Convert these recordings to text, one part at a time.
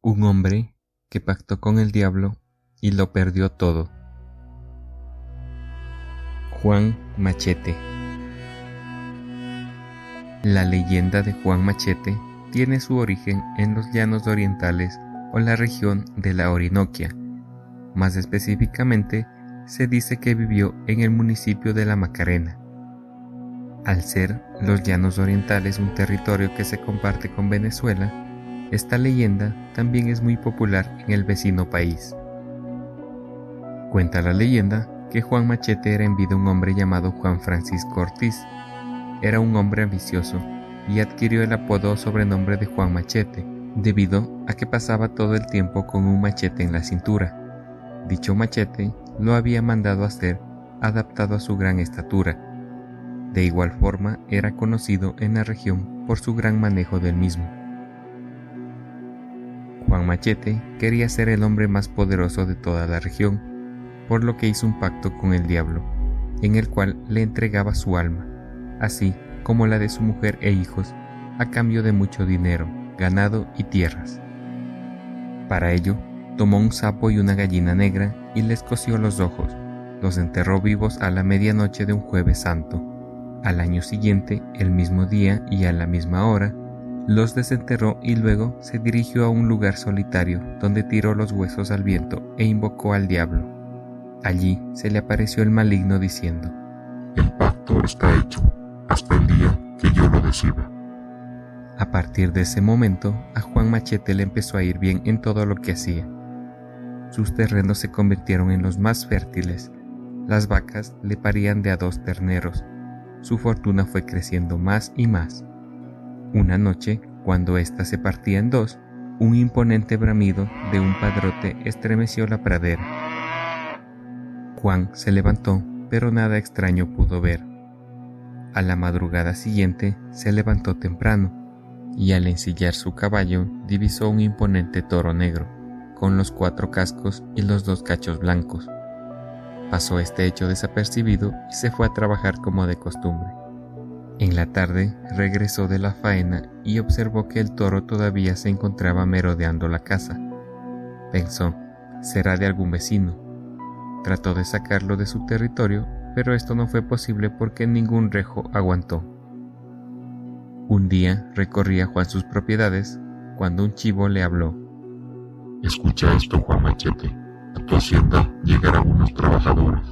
Un hombre que pactó con el diablo y lo perdió todo. Juan Machete. La leyenda de Juan Machete tiene su origen en los llanos orientales o la región de la Orinoquia. Más específicamente, se dice que vivió en el municipio de La Macarena. Al ser los llanos orientales un territorio que se comparte con Venezuela, esta leyenda también es muy popular en el vecino país. Cuenta la leyenda que Juan Machete era en vida un hombre llamado Juan Francisco Ortiz. Era un hombre ambicioso y adquirió el apodo o sobrenombre de Juan Machete, debido a que pasaba todo el tiempo con un machete en la cintura. Dicho machete lo había mandado hacer adaptado a su gran estatura. De igual forma era conocido en la región por su gran manejo del mismo. Juan Machete quería ser el hombre más poderoso de toda la región, por lo que hizo un pacto con el diablo, en el cual le entregaba su alma, así como la de su mujer e hijos, a cambio de mucho dinero, ganado y tierras. Para ello, tomó un sapo y una gallina negra y les cosió los ojos, los enterró vivos a la medianoche de un jueves santo. Al año siguiente, el mismo día y a la misma hora, los desenterró y luego se dirigió a un lugar solitario donde tiró los huesos al viento e invocó al diablo. Allí se le apareció el maligno diciendo: «El pacto está hecho, hasta el día que yo lo decida». A partir de ese momento, a Juan Machete le empezó a ir bien en todo lo que hacía. Sus terrenos se convirtieron en los más fértiles, las vacas le parían de a 2 terneros, su fortuna fue creciendo más y más. Una noche, cuando ésta se partía en 2, un imponente bramido de un padrote estremeció la pradera. Juan se levantó, pero nada extraño pudo ver. A la madrugada siguiente se levantó temprano, y al ensillar su caballo divisó un imponente toro negro, con los 4 cascos y los 2 cachos blancos. Pasó este hecho desapercibido y se fue a trabajar como de costumbre. En la tarde regresó de la faena y observó que el toro todavía se encontraba merodeando la casa. Pensó, será de algún vecino. Trató de sacarlo de su territorio, pero esto no fue posible porque ningún rejo aguantó. Un día recorría Juan sus propiedades cuando un chivo le habló. «Escucha esto, Juan Machete. A tu hacienda llegarán unos trabajadores.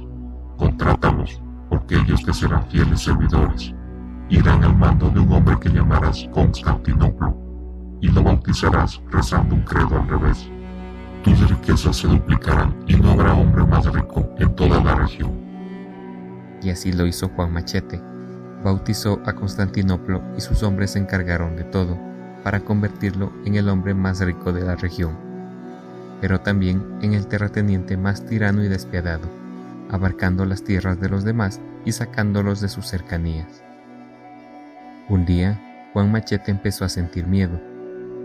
Contrátalos, porque ellos te serán fieles servidores. Irán al mando de un hombre que llamarás Constantinoplo, y lo bautizarás rezando un credo al revés. Tus riquezas se duplicarán y no habrá hombre más rico en toda la región». Y así lo hizo Juan Machete. Bautizó a Constantinoplo y sus hombres se encargaron de todo para convertirlo en el hombre más rico de la región, pero también en el terrateniente más tirano y despiadado, abarcando las tierras de los demás y sacándolos de sus cercanías. Un día, Juan Machete empezó a sentir miedo.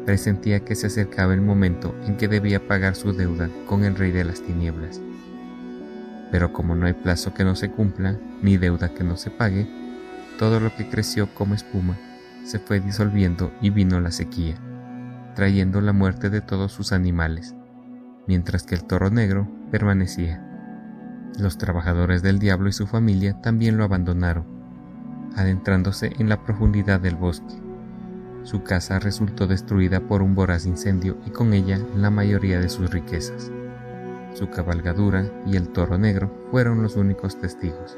Presentía que se acercaba el momento en que debía pagar su deuda con el rey de las tinieblas. Pero como no hay plazo que no se cumpla, ni deuda que no se pague, todo lo que creció como espuma se fue disolviendo y vino la sequía, trayendo la muerte de todos sus animales, mientras que el toro negro permanecía. Los trabajadores del diablo y su familia también lo abandonaron, adentrándose en la profundidad del bosque. Su casa resultó destruida por un voraz incendio y con ella la mayoría de sus riquezas. Su cabalgadura y el toro negro fueron los únicos testigos.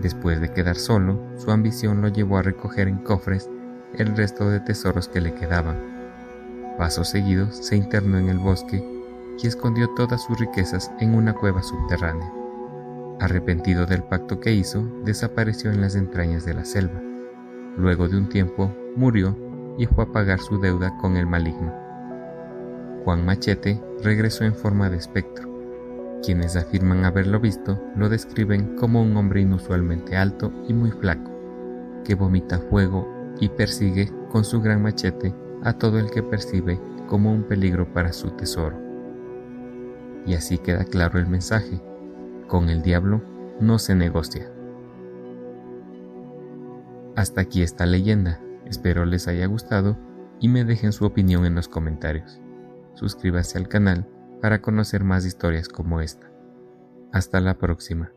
Después de quedar solo, su ambición lo llevó a recoger en cofres el resto de tesoros que le quedaban. Paso seguido se internó en el bosque y escondió todas sus riquezas en una cueva subterránea. Arrepentido del pacto que hizo, desapareció en las entrañas de la selva. Luego de un tiempo, murió y fue a pagar su deuda con el maligno. Juan Machete regresó en forma de espectro. Quienes afirman haberlo visto lo describen como un hombre inusualmente alto y muy flaco, que vomita fuego y persigue con su gran machete a todo el que percibe como un peligro para su tesoro. Y así queda claro el mensaje: con el diablo no se negocia. Hasta aquí esta leyenda, espero les haya gustado y me dejen su opinión en los comentarios. suscríbase al canal para conocer más historias como esta. Hasta la próxima.